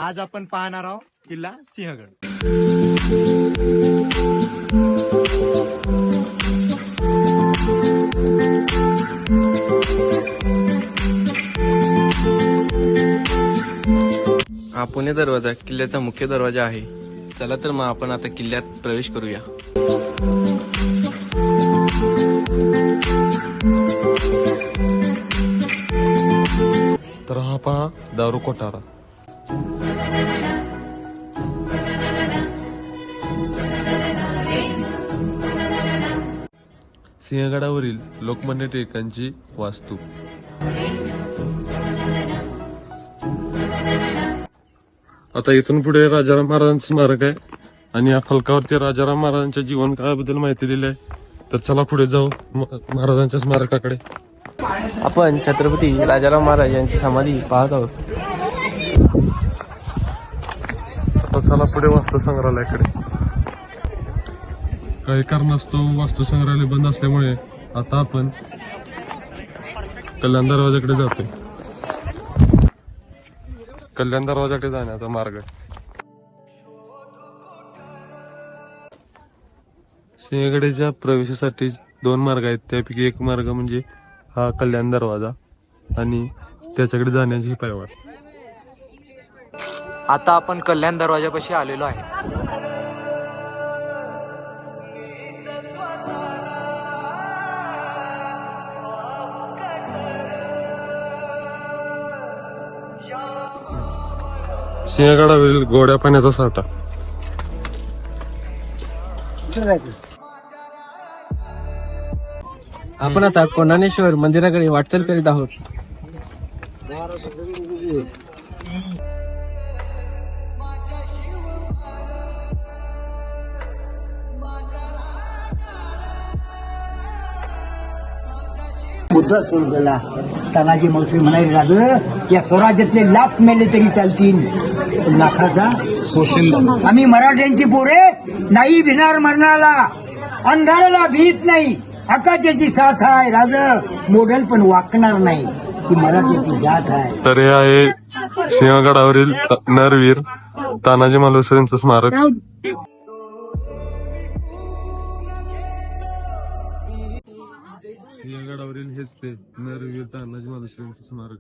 आज आपण पाहणार आहोत किल्ला सिंहगड. हा पुणे दरवाजा किल्ल्याचा मुख्य दरवाजा आहे. चला तर मग आपण आता किल्ल्यात प्रवेश करूया. तर हा पहा दारू कोठारा. सिंहगडावरील लोकमान्य टिळकांची वास्तू. आता इथून पुढे राजाराम महाराजांचं स्मारक आहे आणि या फलकावरती राजाराम महाराजांच्या जीवन काळाबद्दल माहिती दिली आहे. तर चला पुढे जाऊ महाराजांच्या स्मारकाकडे. आपण छत्रपती राजाराम महाराज यांची समाधी पाहत आहोत. आता चला पुढे वास्तू संग्रहालयाकडे. काही कारणास्तव वास्तू संग्रहालय बंद असल्यामुळे आता आपण कल्याण दरवाजाकडे जातोय. कल्याण दरवाजाकडे जाण्याचा मार्ग. सिंहगडाच्या प्रवेशासाठी 2 मार्ग आहेत. त्यापैकी एक मार्ग म्हणजे हा कल्याण दरवाजा आणि त्याच्याकडे जाण्याची पायवाट. आता आपण कल्याण दरवाजापाशी आलेलो आहे. सिंहगडावरील गोड्या पाण्याचा साठा. आपण आता कोंढाणेश्वर मंदिराकडे वाटचाल करीत आहोत. बुद्ध सुरू केला. तानाजी मावशी म्हणाले, राज या स्वराज्यातले लाख मेले तरी चालतील, लाखाचा आम्ही मराठ्यांची पोरे नाही भिणार मरणाला, अंधाराला भीत नाही, आकाशाची साथ आहे. राज मोडल पण वाकणार नाही, ती मराठ्याची जात आहे. तर हे आहे सिंहगडावरील नरवीर तानाजी मालुसरे यांचं स्मारक. सिंहगडावरील हेच ते नरवीर तानाजी मालुसरे यांचं स्मारक.